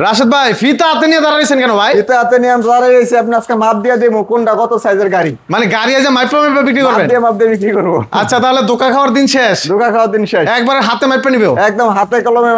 রাশেদ ভাই ফিতা হাতে নিয়ে দাঁড়াইছেন কেন ভাই? ফিতা হাতে নিয়ে আমি দাঁড়াইছি, আপনি আজকে মাপ দিয়ে দেবো কোনটা কত সাইজের গাড়ি। মানে গাড়ি আজ মাইপা মাইপা বিক্রি করবেন? মাপ দিয়ে বিক্রি করবো। আচ্ছা তাহলে দোকা খাওয়ার দিন শেষ। দোকা খাওয়ার দিন শেষ, একবারে হাতে মাইপা নিবেও? একদম হাতে কলমে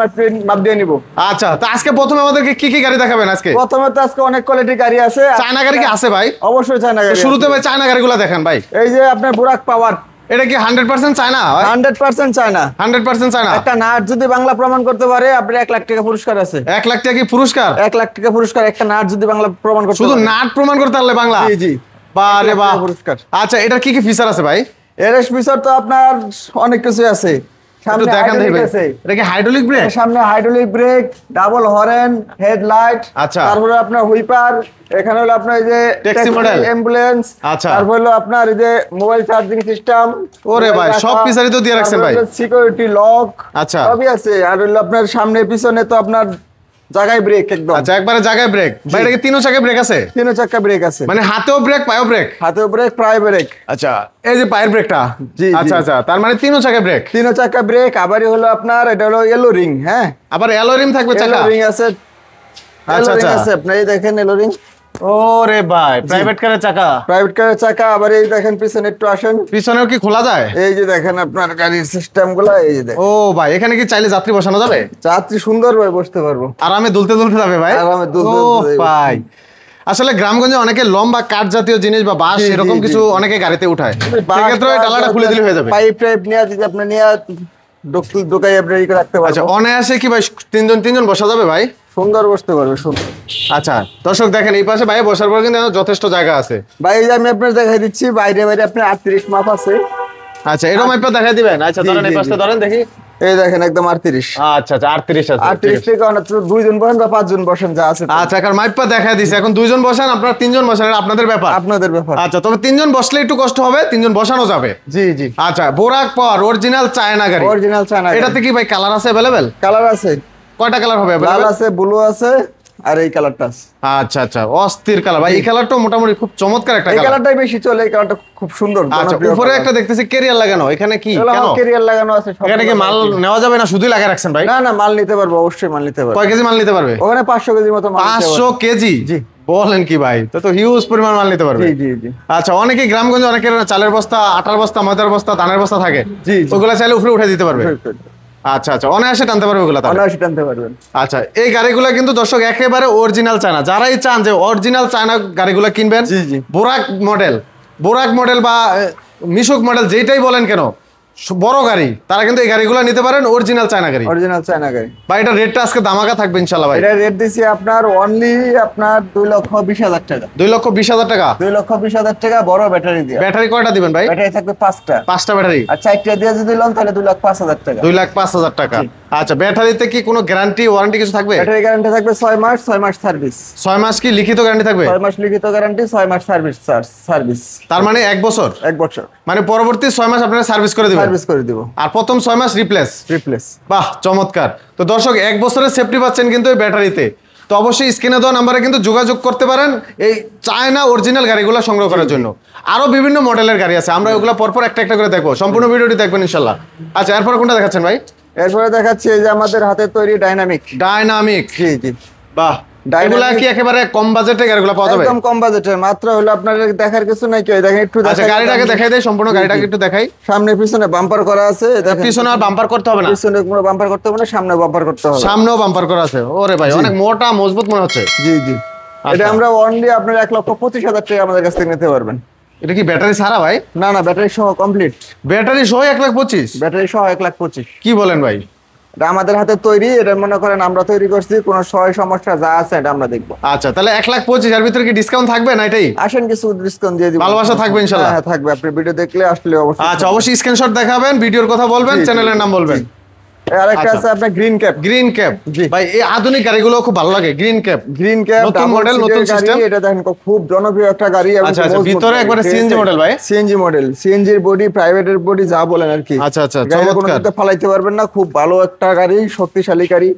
মাপ দিয়ে নিব। আচ্ছা তো আজকে প্রথমে আমাদেরকে কি কি গাড়ি দেখাবেন? আজকে প্রথমে তো আজকে অনেক কোয়ালিটি গাড়ি আছে। চায়না গাড়ি কি আছে ভাই? অবশ্যই চায়না গাড়ি। শুরুতে ভাই চায়না গাড়িগুলো দেখান ভাই। এই যে আপনার বুরাক পাওয়ার, এটা কি 100% চায়না? 100% চায়না। 100% চায়না। একটা নাট যদি বাংলা প্রমাণ করতে পারে আপনার 1 লাখ টাকা পুরস্কার আছে। 1 লাখ টাকা কি পুরস্কার? 1 লাখ টাকা পুরস্কার, একটা নাট যদি বাংলা প্রমাণ করতে পারে। শুধু নাট প্রমাণ করতে পারলে বাংলা? জি জি। বারে বাহ পুরস্কার। আচ্ছা এটার কি কি ফিচার আছে ভাই? এর ফিচার তো আপনার অনেক কিছু আছে। একটু দেখান দেখি ভাই। এটা কি হাইড্রোলিক ব্রেক? সামনে hydraulic break, double horn, headlight, আচ্ছা। তারপরে আপনার হুইপার, এখানে হলো আপনার এই যে ট্যাক্সি মডেল অ্যাম্বুলেন্স, আচ্ছা। তারপর হলো আপনার এই যে মোবাইল চার্জিং সিস্টেম। ওরে ভাই সব ফিচারই তো দিয়ে রাখছেন ভাই। সিকিউরিটি লক, আচ্ছা সবই আছে। আর হলো আপনার সামনে পিছনে তো আপনার জায়গায় ব্রেক একদম। আচ্ছা একবারে জায়গায় ব্রেক। ভাই এটা কি তিনও চাকায় ব্রেক আছে? তিনও চাকা ব্রেক আছে, মানে হাতেও ব্রেক পায়েও ব্রেক? হাতেও ব্রেক পায়ে ব্রেক। আচ্ছা এই যে পায়ের ব্রেকটা। জি, আচ্ছা আচ্ছা তার মানে তিনও চাকায় ব্রেক? তিনও চাকা ব্রেক। আবারই হলো আপনার এটা হলো এলো রিং। হ্যাঁ আবার এলো রিং থাকবে চাকা? এলো রিং আছে। আচ্ছা আচ্ছা আছে আপনার এই দেখেন এলো রিং। ওরে ভাই প্রাইভেট কারের চাকা? প্রাইভেট কারের চাকা। আবার এই দেখেন পিছনে একটু আসেন, পিছনেও কি খোলা যায়? এই যে দেখেন আপনার গাড়ির সিস্টেম গুলা, এই যে দেখেন। ও ভাই এখানে কি চাইলে যাত্রী বসানো যাবে? যাত্রী সুন্দরভাবে বসতে পারবো, আরামে দুলতে দুলতে যাবে ভাই? আরামে দুলতে ও দুলতে যাবে। ভাই আসলে গ্রামগঞ্জে অনেকে লম্বা কাঠ জাতীয় জিনিস বা বাঁশ জি, জি, এরকম জি। কিছু অনেকে গাড়িতে উঠায়, সেক্ষেত্রে ওই ডালাটা খুলে দিলে হয়ে যাবে। পাইপ টাইপ নিয়ে যদি আপনি নিয়ে দোকায় আপনি ই করে রাখতে আচ্ছা পারবেন। অনায়াসে কি ভাই তিনজন বসা যাবে ভাই? সুন্দর বসতে পারবে, সুন্দর। আচ্ছা দর্শক দেখেন এই পাশে ভাই বসার পর কিন্তু যথেষ্ট জায়গা আছে। ভাই এই যে আমি আপনার দেখাই দিচ্ছি, বাইরে বাইরে আপনার 38 মাপ আছে। আচ্ছা এরকম মাইপা দেখাই দিবেন? আচ্ছা জি, ধরেন এই জি, পাশে জি। ধরেন দেখি। এই দেখেন একদম 38। আচ্ছা আচ্ছা 38 আছে। 38 থেকে অনেক 2 জন বসেন বা 5 জন বসেন, যা আছে। আচ্ছা কারণ মাইপা দেখাই দিছে, এখন 2 জন বসেন আপনারা 3 জন বসেন, এটা আপনাদের ব্যাপার। আপনাদের ব্যাপার। আচ্ছা তবে 3 জন বসলে একটু কষ্ট হবে, 3 জন বসানো যাবে। জি জি। আচ্ছা বোরাক পাওয়ার অরিজিনাল চায়না গাড়ি। Original China. এটাতে কি ভাই কালার আছে अवेलेबल? কালার আছে, কয়টা কালার হবে লাল available? আছে, ব্লু আছে, আর এই কালারটা আছে। আচ্ছা আচ্ছা অস্থির কালার ভাই। এই কালারটা মোটামুটি খুব চমৎকার একটা এই কালার। কালারটাই বেশি চলে, এই কালারটা খুব সুন্দর। আচ্ছা উপরে একটা দেখতেছি ক্যারিয়ার লাগানো, এখানে কি এগুলো কেন? ক্যারিয়ার লাগানো আছে সব। এখানে কি মাল নেওয়া যাবে না শুধুই লাগায় রাখছেন ভাই? না না, মাল নিতে পারবো, অবশ্যই মাল নিতে পারবো। কয় কেজি মাল নিতে পারবে? ওখানে 500 কেজির মতো মাল নিতে পারবো। 500 কেজি? জি। বলেন কি ভাই, তো হিউজ পরিমাণ মাল নিতে পারবে। জি জি জি। আচ্ছা অনেকে গ্রামগঞ্জে অনেকের চালের বস্তা, আটার বস্তা, ময়দার বস্তা, ধানের বস্তা থাকে, জি, জি। ওগুলা চাইলে উপরে উঠে দিতে পারবে? আচ্ছা আচ্ছা অনায়াসে টানতে পারবে ওগুলা তাহলে? অনায়াসে টানতে পারবেন। আচ্ছা এই গাড়িগুলা কিন্তু দর্শক একেবারে অরিজিনাল চায়না। যারাই চান যে অরিজিনাল চায়না গাড়িগুলা কিনবেন, জি, জি। বোরাক মডেল বা মিশুক মডেল যেটাই বলেন কেন, বড় গাড়ি, তারা কিন্তু এই গাড়িগুলো নিতে পারেন, অরিজিনাল চায়না গাড়ি। অরিজিনাল চায়না গাড়ি। ভাই এটা রেটটা আজকে দামাকা থাকবে ইনশাআল্লাহ ভাই। এটা রেট দিছি আপনার অনলি আপনার 2,20,000 টাকা। 2,20,000 টাকা? 2,20,000 টাকা বড় ব্যাটারি দিয়ে। ব্যাটারি কয়টা দিবেন ভাই? ব্যাটারি থাকবে 5টা। 5টা ব্যাটারি? আর 4টা দিয়ে যদি লন তাহলে 2,05,000 টাকা। 2,05,000 টাকা। আচ্ছা ব্যাটারিতে কি কোনো গ্যারান্টি ওয়ারেন্টি কিছু থাকবে? ব্যাটারি গ্যারান্টি থাকবে 6 মাস সার্ভিস। 6 মাস কি লিখিত গ্যারান্টি থাকবে? 6 মাস লিখিত গ্যারান্টি, 6 মাস সার্ভিস। তার মানে 1 বছর? 1 বছর। মানে পরবর্তী 6 মাস আপনারা সার্ভিস করে দিবেন? সার্ভিস করে দিব। আর প্রথম 6 মাস রিপ্লেস। বাহ চমৎকার। তো দর্শক 1 বছরের সেফটি পাচ্ছেন কিন্তু এই ব্যাটারিতে। তো অবশ্যই স্ক্রিনে দেওয়া নাম্বারে কিন্তু যোগাযোগ করতে পারেন এই চায়না অরিজিনাল গাড়িগুলো সংগ্রহ করার জন্য। আরো বিভিন্ন মডেলের গাড়ি আছে, আমরা ওগুলো পরপর একটা একটা করে দেখবো, সম্পূর্ণ ভিডিওটি দেখবেন ইনশাআল্লাহ। আচ্ছা এরপর কোনটা দেখাচ্ছেন ভাই? এরপরে দেখাচ্ছি এই যে আমাদের হাতে তৈরি ডাইনামিক। জি জি। বাহ এগুলা কি একেবারে কম বাজেটে গাড়িগুলো পাওয়া যাবে? একদম কম বাজেটের, মাত্র হলো আপনার দেখার কিছু নাই। কি দেখেন একটু আচ্ছা গাড়িটাকে দেখাই দেই, সম্পূর্ণ গাড়িটাকে একটু দেখাই। সামনে পিছনে বাম্পার করা আছে, দেখেন। পিছনে আর বাম্পার করতে হবে না? পিছনে কোনো বাম্পার করতে হবে না, সামনে বাম্পার করতে হবে। সামনেও বাম্পার করা আছে? ওরে ভাই অনেক মোটা মজবুত মনে হচ্ছে। জি জি। এটা আমরা অনলি আপনার 1,25,000 টাকা আমাদের কাছ থেকে নিতে পারবেন। এটা কি ব্যাটারি ছাড়া ভাই? না না, ব্যাটারি সহ কমপ্লিট। ব্যাটারি সহ 1,25,000? ব্যাটারি সহ 1,25,000। কি বলেন ভাই? এটা আমাদের হাতে তৈরি, এটা মনে করেন আমরা তৈরি করছি, কোনো সমস্যা যা আছে এটা আমরা দেখবো। আচ্ছা তাহলে 1,25,000 এর ভিতরে কি ডিসকাউন্ট থাকবে না এটাই? আসেন কিছু ডিসকাউন্ট দিয়ে দিব। ভালোবাসা থাকবে ইনশাআল্লাহ? হ্যাঁ থাকবে, আপনি ভিডিও দেখলে আসলে অবশ্যই। আচ্ছা অবশ্যই স্ক্রিনশট দেখাবেন, ভিডিওর কথা বলবেন, চ্যানেলের নাম বলবেন। আরেকটা আছে আপনার গ্রিন ক্যাপ। জি ভাই এই আধুনিক গাড়িগুলো খুব ভালো লাগে। গ্রিন ক্যাপ নতুন মডেল, নতুন সিস্টেম। এটা দেখেন খুব জনপ্রিয় একটা গাড়ি। আচ্ছা আচ্ছা ভিতরে একবারে সিএনজি মডেল ভাই? সিএনজি মডেল, সিএনজির বডি, প্রাইভেটের বডি, যা বলেন আর কি। আচ্ছা আচ্ছা গাড়িটা চমৎকার। কোনোটাতে ফালাইতে পারবেন না, খুব ভালো একটা গাড়ি, শক্তিশালী গাড়ি।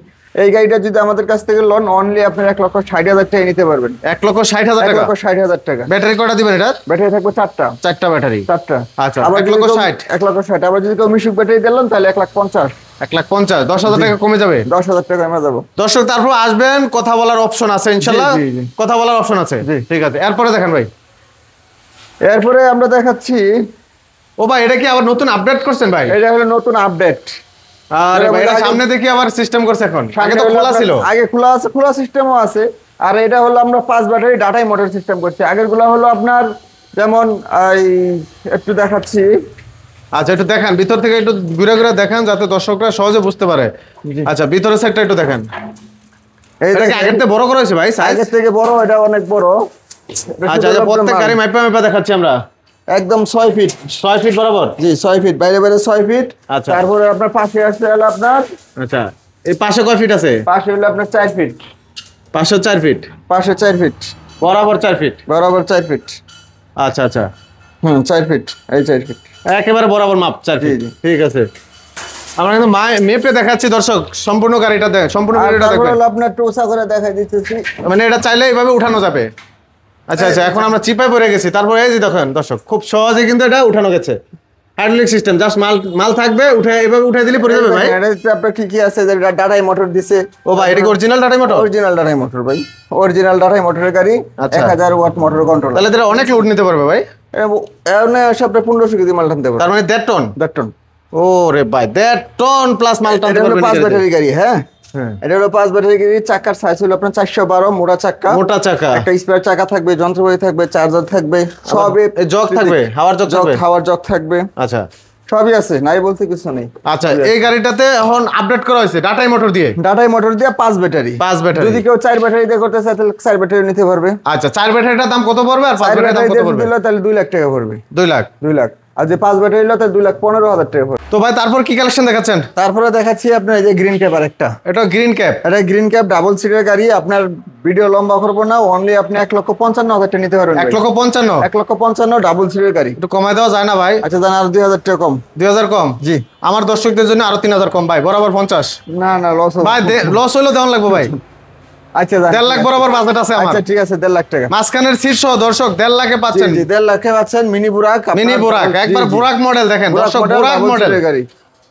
এই গাড়িটা যদি আমাদের কাছ থেকে লোন অনলি আপনার 1,60,000 টাকা নিতে পারবেন। 1,60,000 টাকা, 1,60,000 টাকা। ব্যাটারি কটা দিবেন এটা? ব্যাটারি থাকবে 4টা। 4টা ব্যাটারি, 4টা। আচ্ছা, আবার 1,60,000। 1,60,000। আবার যদি কেউ মিশুক ব্যাটারি দিলেন তাহলে 1,50,000। 1,50,000, 10,000 টাকা কমে যাবে। 10,000 টাকা কমে যাবে। দর্শক তারপর আসবেন, কথা বলার অপশন আছে ইনশাআল্লাহ, জি, জি, জি। কথা বলার অপশন আছে, জি। ঠিক আছে। এরপরে দেখেন ভাই। এরপরে আমরা দেখাচ্ছি, ও ভাই এটা কি আবার নতুন আপডেট করছেন ভাই? এটা হলো নতুন আপডেট। আরে ভাই এটা সামনে দেখি আবার সিস্টেম করছে এখন, আগে তো খোলা ছিল। আগে খোলা আছে, খোলা সিস্টেমও আছে। আর এটা হলো আমরা 5 ব্যাটারি ডাটাই মোটর সিস্টেম করছি। আগের গুলো হলো আপনার যেমন এই একটু দেখাচ্ছি। আচ্ছা একটু দেখান, ভিতর থেকে একটু ঘুরে ঘুরে দেখান যাতে দর্শকরা সহজে বুঝতে পারে। আচ্ছা ভিতরের সাইডটা একটু দেখান। এটা কি আগের থেকে বড় করা হয়েছে ভাই সাইজ? আগের থেকে বড়, এটা অনেক বড়। আচ্ছা আচ্ছা, প্রত্যেক গাড়ি মাইপা মাইপা দেখাচ্ছি আমরা। একদম 6 ফিট। 6 ফিট বরাবর? জি 6 ফিট, বাইরে বাইরে 6 ফিট। আচ্ছা। তারপরে আপনার পাশে আসছে হলো আপনার, আচ্ছা এই পাশে কয় ফিট আছে? পাশে হলো আপনার 4 ফিট। পাশে 4 ফিট, পাশে 4 ফিট, বরাবর 4 ফিট। বরাবর 4 ফিট। আচ্ছা আচ্ছা, 4 ফিট, এই 4 ফিট একেবারে বরাবর মাপ 4 ফিট। জি। ঠিক আছে, আমরা কিন্তু মেপে দেখাচ্ছি দর্শক, সম্পূর্ণ গাড়িটা দেখেন, সম্পূর্ণ আর গাড়িটা তারপরে দেখবেন। হলো আপনার টোসা করে দেখাই দিতেছি। মানে এটা চাইলে এইভাবে উঠানো যাবে। আচ্ছা আচ্ছা, এখন আমরা চিপায় পড়ে গেছি। তারপরে এই যে দেখেন দর্শক, খুব সহজে কিন্তু এটা উঠানো গেছে। হাইড্রোলিক সিস্টেম, জাস্ট মাল থাকবে, উঠে এভাবে উঠে দিলে পড়ে যাবে ভাই। এটাতে আপনার কি কি আছে, যে ডাটাই মোটর দিছে। ও ভাই এটা কি অরিজিনাল টাটা মোটর? অরিজিনাল ডাটাই মোটর ভাই, অরিজিনাল ডাটাই মোটরের গাড়ি। আচ্ছা। 1000 ওয়াট মোটর কন্ট্রোল। তাহলে এটা অনেক লোড নিতে পারবে ভাই। এখানে সবটা 1500 কেজি মাল টানতে পারবে। তার মানে 1.5 টন। 1.5 টন। ও রে ভাই, 1.5 টন প্লাস মাল টানতে এটা হলো পারবে। 5 ব্যাটারি গাড়ি। হ্যাঁ হ্যাঁ, এটা হলো 5 ব্যাটারি গাড়ি। চাকার সাইজ হলো আপনার 412 মোটা চাকা। মোটা চাকা, একটা স্পেয়ার চাকা থাকবে, যন্ত্রপাতি থাকবে, চার্জার থাকবে, সবই। এই জগ থাকবে, হাওয়ার জগ থাকবে। হাওয়ার জগ থাকবে, আচ্ছা সবই আছে, নাই বলতে কিছু নেই। আচ্ছা, এই গাড়িটাতে এখন আপডেট করা হয়েছে ডাটাই মোটর দিয়ে। ডাটাই মোটর দিয়ে 5 ব্যাটারি। 5 ব্যাটারি। যদি কেউ 4 ব্যাটারি দিয়ে করতে চায় তাহলে 4 ব্যাটারি নিতে পারবে। আচ্ছা 4 ব্যাটারিটার দাম কত পড়বে আর 5 4 ব্যাটারির দাম ব্যাটারি কত পড়বে? দিলে তাহলে 2 লাখ টাকা পড়বে। 2 লাখ। 2 লাখ। আর যে 5 ব্যাটারি হলো তাহলে 2,15,000 টাকা পড়বে। তো ভাই তারপর কি কালেকশন দেখাচ্ছেন? তারপরে দেখাচ্ছি আপনার এই যে গ্রিন ক্যাপ আরেকটা। এটা গ্রিন ক্যাপ। এটা গ্রিন ক্যাপ ডাবল সিটের গাড়ি। আপনার ভিডিও লম্বা করবো না, অনলি আপনি 1,55,000 টাকা নিতে পারবেন। 1,55,000? 1,55,000 ডাবল সিটের গাড়ি। একটু কমায় দেওয়া যায় না ভাই? আচ্ছা জান, আর 2,000 টাকা কম। 2,000 কম? জি। আমার দর্শকদের জন্য আরো 3,000 কম ভাই, বরাবর 50। না না, লস ভাই লস হইলো দেওয়ান লাগবে ভাই। আচ্ছা জান, 1.5 লাখ বরাবর বাজেট আছে আমার। আচ্ছা ঠিক আছে, 1.5 লাখ টাকা। মাঝখানের সিট সহ দর্শক 1.5 লাখে পাচ্ছেন। জি 1.5 লাখে পাচ্ছেন মিনি বুরাক। মিনি বুরাক, একবার বুরাক মডেল দেখেন দর্শক, বুরাক মডেল গাড়ি,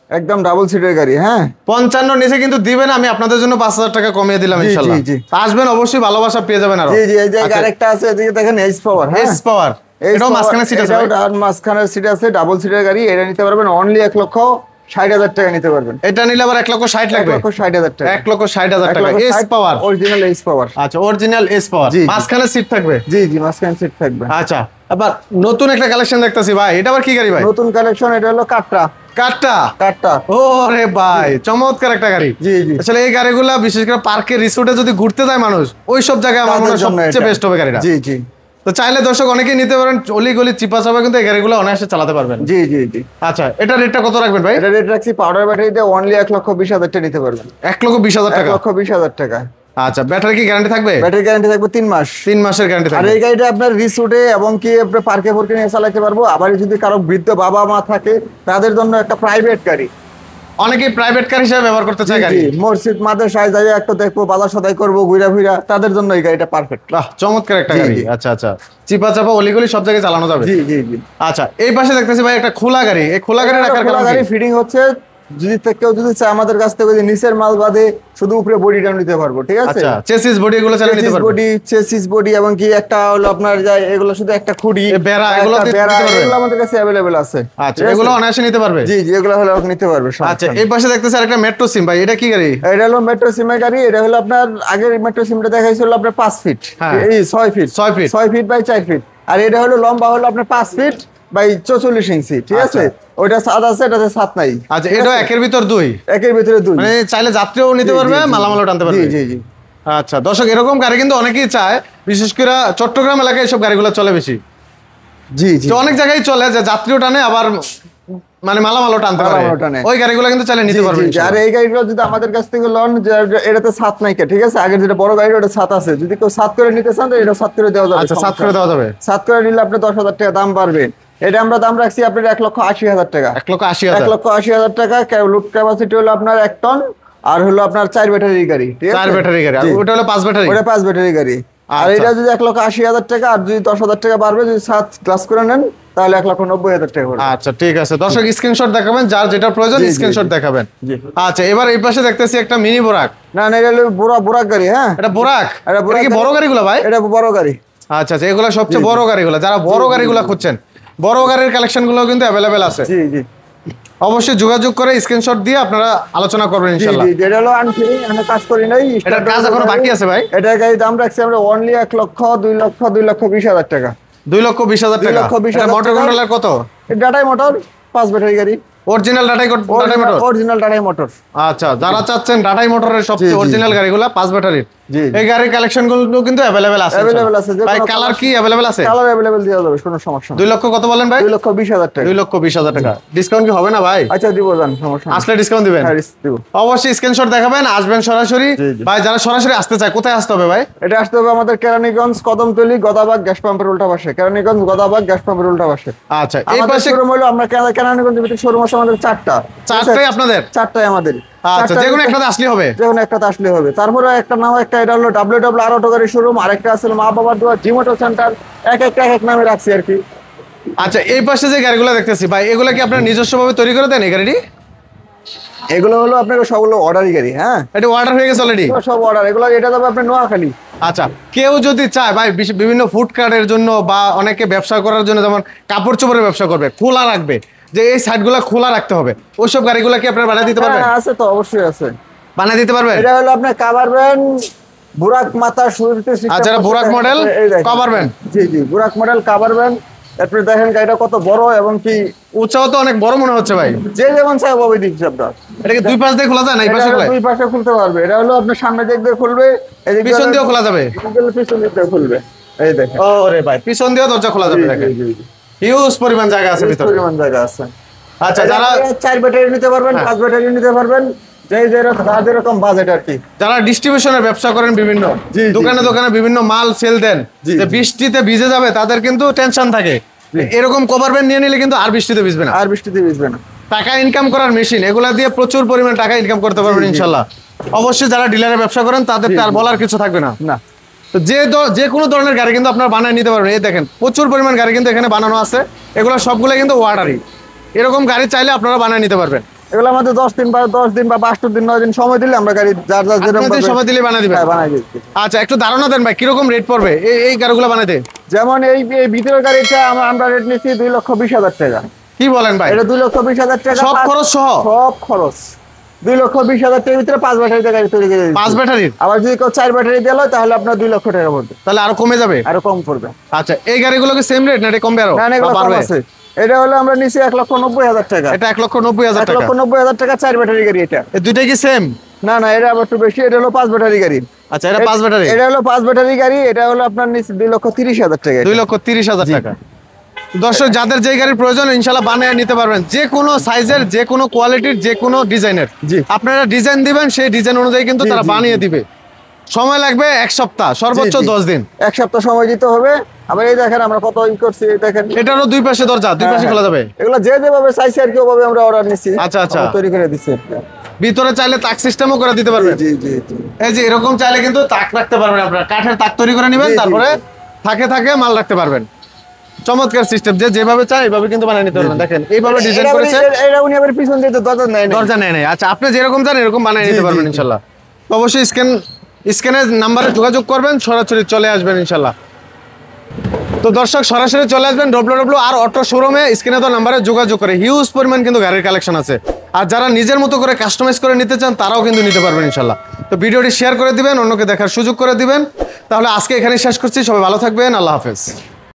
একদম ডাবল সিটের গাড়ি। হ্যাঁ 55 নিচে কিন্তু দিবেন, আমি আপনাদের জন্য 5,000 টাকা কমিয়ে দিলাম জি, ইনশাআল্লাহ। জি, জি। আসবেন অবশ্যই, ভালোবাসা পেয়ে যাবেন আরো। জি জি, এই যে আরেকটা আছে, এদিকে দেখেন এইচ পাওয়ার। হ্যাঁ এস পাওয়ার, এটাও মাঝখানে সিট আছে ভাই। আর মাঝখানের সিট আছে, ডাবল সিটের গাড়ি। এটা নিতে পারবেন অনলি 1,60,000 টাকা নিতে পারবেন। এটা নিলে আবার 1,60,000 লাগবে। 1,60,000 টাকা। 1,60,000 টাকা এস পাওয়ার, অরিজিনাল এইচ পাওয়ার। আচ্ছা অরিজিনাল এস পাওয়ার, জি, জি। মাঝখানে সিট থাকবে। জি জি, মাঝখানে সিট থাকবে। আচ্ছা আবার নতুন একটা কালেকশন দেখতেছি ভাই, এটা আবার কি গাড়ি ভাই? নতুন কালেকশন, এটা হলো কাটটা। কাটটা? কাটটা। ও রে ভাই, চমৎকার একটা গাড়ি। জি জি, আসলে এই গাড়িগুলা বিশেষ করে পার্কে, রিসোর্টে যদি ঘুরতে যায় মানুষ, ওই সব জায়গায় আমার মনে হয় তাদের জন্য সবচেয়ে এটা। বেস্ট হবে গাড়িটা। জি জি তো চাইলে দর্শক অনেকেই নিতে পারেন, অলি গলি চিপা চাপা কিন্তু এই গাড়িগুলো অনায়াসে চালাতে পারবেন। জি জি জি। আচ্ছা এটা রেটটা কত রাখবেন ভাই? এটা রেট রাখছি পাউডার ব্যাটারি দিয়ে অনলি 1,20,000 টাকা নিতে পারবেন। 1,20,000 টাকা? 1,20,000 টাকা। আচ্ছা ব্যাটারি কি গ্যারান্টি থাকবে? ব্যাটারি গ্যারান্টি থাকবে 3 মাস। 3 মাসের গ্যারান্টি আর থাকবে। এই গাড়িটা আপনার রিসোর্টে এবং কি আপনার পার্কে ফোর্কে নিয়ে চালাতে পারবো। আবার যদি কারো বৃদ্ধ বাবা মা থাকে তাদের জন্য একটা প্রাইভেট গাড়ি, অনেকেই প্রাইভেট কার হিসেবে ব্যবহার করতে চায় গাড়ি। জি, মসজিদ মাদ্রাসায় যাই একটা দেখবো, বাজার সদাই করবো, ঘুরা ফিরা, তাদের জন্য এই গাড়িটা পারফেক্ট। বাহ চমৎকার একটা জি, গাড়ি। জি। আচ্ছা আচ্ছা, চিপা চাপা অলিগলি সব জায়গায় চালানো যাবে। জি জি জি। আচ্ছা এই পাশে দেখতেছি ভাই একটা খোলা গাড়ি, এই খোলা গাড়ি রাখার কারণ গাড়ি কি? ফিটিং হচ্ছে, যদি কেউ যদি চায় আমাদের কাছ থেকে ওই নিচের মাল বাদে শুধু উপরে বডিটা নিতে পারবো। ঠিক আছে, আচ্ছা চেসিস বডি এগুলো চালিয়ে নিতে পারবে? বডি, চেসিস বডি এবং কি একটা হলো আপনার যায় এগুলো শুধু একটা খুঁড়ি, এই বেড়া, এগুলো একটা দিতে বেড়া, পারবে? এগুলো আমাদের কাছে अवेलेबल আছে। আচ্ছা ঠিক আছে? এগুলো অনায়াসে নিতে পারবে? জি জি, এগুলো হলো নিতে পারবে। আচ্ছা এই পাশে দেখতেছি আরেকটা মেট্রো সিম ভাই, এটা কি গাড়ি? এটা হলো মেট্রো সিমের গাড়ি। এটা হলো আপনার আগের মেট্রো সিমটা দেখাইছিল আপনার 5 ফিট, হ্যাঁ। এই 6 feet, 6 feet. 6 feet by 4 feet. আর এটা হলো লম্বা হলো আপনার 5 ফিট বাই 44 ইঞ্চি। ঠিক আছে, ওইটা ছাদ আছে, এটাতে ছাদ নাই। আচ্ছা এটাও একের ভিতর দুই, একের ভিতরে দুই, মানে চাইলে যাত্রীও নিতে জি, পারবে, জি, জি। মালামালও টানতে পারবে। জি জি জি। আচ্ছা দর্শক এরকম গাড়ি কিন্তু অনেকেই চায়, বিশেষ করে চট্টগ্রাম এলাকায় এইসব গাড়িগুলো চলে বেশি। জি জি, তো অনেক জায়গায় চলে যে যাত্রীও টানে আবার মানে মালামালও টানতে পারে, মালামালও টানে। ওই গাড়িগুলো কিন্তু চাইলে নিতে জি, পারবে জি, জি। আর ইনশাআল্লাহ। এই গাড়িগুলো যদি আমাদের কাছ থেকে লন, এটাতে ছাদ নাই, ঠিক আছে, আগের যেটা বড় গাড়ি ওটা ছাদ আছে, যদি কেউ ছাদ করে নিতে চান তো এটা ছাদ করে দেওয়া যাবে। আচ্ছা সাত করে দেওয়া যাবে। ছাদ করে নিলে আপনি 10,000 টাকা দাম পারবেন। এটা আমরা দাম রাখছি আপনার 1,80,000 টাকা। 1,80,000। 1,80,000 টাকা। লুট ক্যাপাসিটি হলো আপনার 1 টন, আর হলো আপনার 4 ব্যাটারি গাড়ি, ঠিক আছে? 4 ব্যাটারি গাড়ি, আর ওটা হলো 5 ব্যাটারি। ওটা 5 ব্যাটারি গাড়ি। আর আচ্ছা। এটা যদি 1,80,000 টাকা, আর যদি 10,000 টাকা বাড়বে, যদি 7 ক্লাস করে নেন তাহলে 1,90,000 টাকা পড়বে। আচ্ছা ঠিক আছে, দর্শক স্ক্রিনশট দেখাবেন, যার যেটা প্রয়োজন জি, জি, স্ক্রিনশট দেখাবেন। জি। আচ্ছা, এবার এই পাশে দেখতেছি একটা মিনি বোরাক। না না, এটা হলো বোরাক গাড়ি। হ্যাঁ, এটা বোরাক, এটা বোরাক এটা কি বড় গাড়ি। গাড়িগুলো ভাই? এটা বড় গাড়ি। আচ্ছা আচ্ছা, এগুলো সবচেয়ে বড় গাড়িগুলো, যারা বড় গাড়িগুলো খুঁজছেন, বড় গাড়ির কালেকশন গুলো কিন্তু অ্যাভেলেবেল আছে। জি জি অবশ্যই যোগাযোগ করে স্ক্রিনশট দিয়ে আপনারা আলোচনা করবেন জি ইনশাআল্লাহ। জি, এটা হলো আনফিনিশ, আমরা কাজ করি নাই। এটার কাজ এখনো বাকি আছে ভাই? এটার গাড়ির দাম রাখছি আমরা অনলি 1 লক্ষ 2 লক্ষ 2,20,000 টাকা। 2,20,000 টাকা। 2,20,000 মোটর টাকা। কন্ট্রোলার কত? ডাটাই মোটর 5 ব্যাটারি গাড়ি, অরিজিনাল ডাটাই মোটর। অরিজিনাল ডাটাই মোটর। আচ্ছা, যারা চাচ্ছেন ডাটাই মোটরের সবচেয়ে জি, জি, অরিজিনাল গাড়িগুলো 5 ব্যাটারির, জি, জি। এই গাড়ির কালেকশন গুলো কিন্তু অ্যাভেলেবেল আছে। Available আছে, যে ভাই কোনো কালার colour- কি অ্যাভেলেবেল আছে? কালার अवेलेबल দেওয়া যাবে, কোনো সমস্যা না। 2 লক্ষ কত বলেন ভাই? 2,20,000 টাকা। 2,20,000 টাকা। ডিসকাউন্ট কি হবে না ভাই? আচ্ছা দিব, জান, সমস্যা না। আসলে ডিসকাউন্ট দিবেন? হ্যাঁ, দিব। অবশ্যই স্ক্রিনশট দেখাবেন, আসবেন সরাসরি। জি, জি। ভাই যারা সরাসরি আসতে চায় কোথায় আসতে হবে ভাই? এটা আসতে হবে আমাদের কেরানীগঞ্জ, কদমতলী, গদাবাগ গ্যাস পাম্পের উল্টা পাশে। কেরানীগঞ্জ, গদাবাগ গ্যাস পাম্পের উল্টা পাশে। আচ্ছা, এই আমাদের পাশে শোরুম হলো, আমরা কেরানীগঞ্জের ভিতরে শোরুম আছে আমাদের 4টা। 4টাই আপনাদের? 4টাই আমাদের। আচ্ছা, যে কোনো একটাতে আসলে হবে? যে কোনো একটাতে আসলে হবে। তারপরে একটা নাম, একটা এটা হলো WWR অটো গাড়ি শোরুম, আরেকটা আছে মা বাবার দোয়া জিম অটো সেন্টার। এক এক নামে রাখছি আর কি। আচ্ছা, এই পাশে যে গাড়িগুলো দেখতেছি ভাই, এগুলো কি আপনারা নিজস্বভাবে তৈরি করে দেন এই গাড়িটি? এগুলো হলো আপনার সবগুলো অর্ডারি গাড়ি। হ্যাঁ, এটা অর্ডার হয়ে গেছে অলরেডি? এগুলো সব অর্ডার। এগুলো এটা যাবে আপনার নোয়াখালী। আচ্ছা, কেউ যদি চায় ভাই বিভিন্ন ফুডকার্টের জন্য বা অনেকে ব্যবসা করার জন্য, যেমন কাপড় চোপড়ের ব্যবসা করবে, খোলা রাখবে, যে এই সাইডগুলো খোলা রাখতে হবে, ওইসব গাড়িগুলো কি আপনারা বানিয়ে দিতে পারবেন? হ্যাঁ, আছে তো, অবশ্যই আছে। বানিয়ে দিতে পারবেন? এটা হলো আপনার কাভার ভ্যান, বুরাক মাথা শুরুতে system আচ্ছা, এটা করতে বুরাক দেখেন। মডেল এই দেখেন। Cover van. জি জি, বুরাক মডেল কাভার ভ্যান। তারপরে দেখেন গাড়িটা কত বড়, এবং কি উৎসাহ তো অনেক বড় মনে হচ্ছে ভাই। যে যেমন চাই ওভাবে দিচ্ছি আপনার। এটা কি দুই পাশ দিয়ে খোলা যায় না এই পাশে খোলা? দুই পাশে খুলতে পারবে। এটা হলো আপনার সামনে দিক দিয়ে খুলবে, এদিক পিছন দিয়েও খোলা যাবে? পিছন দিক দিয়ে খুলবে। এই দেখেন। ওরে ভাই, পিছন দিয়েও দরজা খোলা যাবে। দেখেন হিউজ পরিমাণ জায়গা আছে ভিতরে। পরিমাণ জায়গা আছে। আচ্ছা, যারা 4 ব্যাটারি নিতে পারবেন, হ্যাঁ। 5 ব্যাটারি নিতে পারবেন, যেরকম বাজেট আর কি। যারা ডিস্ট্রিবিউশনের ব্যবসা করেন, বিভিন্ন জি, জি, দোকানে দোকানে বিভিন্ন মাল সেল দেন, জি, যে জি। বৃষ্টিতে ভিজে যাবে তাদের কিন্তু টেনশন থাকে। এরকম কভার ভ্যান নিয়ে নিলে কিন্তু আর বৃষ্টিতে ভিজবে না। আর বৃষ্টিতে ভিজবে না। টাকা ইনকাম করার মেশিন, এগুলা দিয়ে প্রচুর পরিমাণ টাকা ইনকাম করতে পারবেন জি, জি। ইনশাল্লাহ। অবশ্যই যারা ডিলারে ব্যবসা করেন তাদের জি, আর জি। বলার কিছু থাকবে না। না, তো যে কোনো ধরনের গাড়ি কিন্তু আপনারা বানিয়ে নিতে পারবেন। এই দেখেন প্রচুর পরিমাণ গাড়ি কিন্তু এখানে বানানো আছে, এগুলো সবগুলো কিন্তু ওয়ার্ডারি। এরকম গাড়ি চাইলে আপনারা বানিয়ে নিতে পারবেন। এগুলো আমাদের 10 দিন বা 62 দিন 9 দিন সময় দিলে আমরা গাড়ি যার যেরকম আপনাদের পারবে- সময় দিলে বানিয়ে দিবেন? হ্যাঁ, বানাই দিচ্ছি। আচ্ছা, একটু ধারণা দেন ভাই, কিরকম রেট পড়বে এই গাড়িগুলো বানাইতে? যেমন এই ভিতরের গাড়িটা আমরা রেট নিচ্ছি 2,20,000 টাকা। কি বলেন ভাই? এটা 2,20,000 টাকা, সব খরচ সহ? সব খরচ 2,20,000 টাকার ভিতরে 5 ব্যাটারিতে গাড়ি তৈরি করে দিচ্ছি। 5 ব্যাটারির? আবার যদি কেউ 4 ব্যাটারি দিল তাহলে আপনার 2 লক্ষ টাকা পড়বে, তাহলে আরো কমে যাবে? আরো কম পড়বে। আচ্ছা, এই গাড়িগুলো কি সেম রেট না এটা কমবে আরো? না না, এগুলো বা কম বাড়বে? আছে। এটা হলো আমরা নিচ্ছি 1,90,000 টাকা। এটা 1,90,000 টাকা। 1,90,000 টাকা 4 ব্যাটারি গাড়ি। এটা এই দুইটাই কি সেম? না না, এটা আবার একটু বেশি। এটা হলো 5 ব্যাটারি গাড়ি। আচ্ছা, এটা 5 ব্যাটারি? এটা হলো 5 ব্যাটারি গাড়ি। এটা হলো আপনার নিচে 2,30,000 টাকা। 2,30,000 টাকা। দর্শক, যাদের যে গাড়ির প্রয়োজন ইনশাআল্লাহ বানিয়ে নিতে পারবেন, যে কোনো সাইজের, যে কোনো কোয়ালিটির, যে কোনো ডিজাইনের। জি। আপনারা ডিজাইন দিবেন, সেই ডিজাইন অনুযায়ী কিন্তু জি, তারা জি, বানিয়ে দিবে। সময় লাগবে 1 সপ্তাহ, সর্বোচ্চ জি, জি। 10 দিন। 1 সপ্তাহ সময় দিতে হবে। আবার এই দেখেন আমরা কত করছি, এই দেখেন। এটারও দুই পাশে দরজা, দুই পাশে খোলা যাবে? এগুলো যে যেভাবে চাইছে আর কি ওভাবে আমরা অর্ডার নিচ্ছি। আচ্ছা, আচ্ছা। আমরা তৈরি করে দিচ্ছি। ভিতরে চাইলে তাক সিস্টেমও করে দিতে পারবেন। জি জি জি। এই যে এরকম চাইলে কিন্তু তাক রাখতে পারবেন, আপনারা কাঠের তাক তৈরি করে নেবেন, জি, জি, তারপরে থাকে মাল রাখতে পারবেন। চমৎকার সিস্টেম, যে যেভাবে চায় এইভাবে কিন্তু বানিয়ে নিতে পারবেন। দেখেন এইভাবে ডিজাইন করেছে, এটা উনি আবার পিছন দিয়ে দরজা নেয় না। দরজা নেয় নাই। আচ্ছা, আপনি যেরকম চান এরকম বানিয়ে জি, নিতে জি, পারবেন জি। ইনশাল্লাহ। তো অবশ্যই স্ক্যানের নাম্বারে যোগাযোগ করবেন, সরাসরি চলে আসবেন ইনশাল্লাহ। তো দর্শক, সরাসরি চলে আসবেন WWR অটো শোরুমে, স্ক্রিনে তো নাম্বারে যোগাযোগ করে। হিউজ পরিমাণ কিন্তু গাড়ির কালেকশন আছে। আর যারা নিজের মতো করে কাস্টমাইজ করে নিতে চান তারাও কিন্তু নিতে পারবেন ইনশাল্লাহ। তো ভিডিওটি শেয়ার করে দিবেন, অন্যকে দেখার সুযোগ করে দিবেন। তাহলে আজকে এখানেই শেষ করছি। সবাই ভালো থাকবেন, আল্লাহ হাফেজ।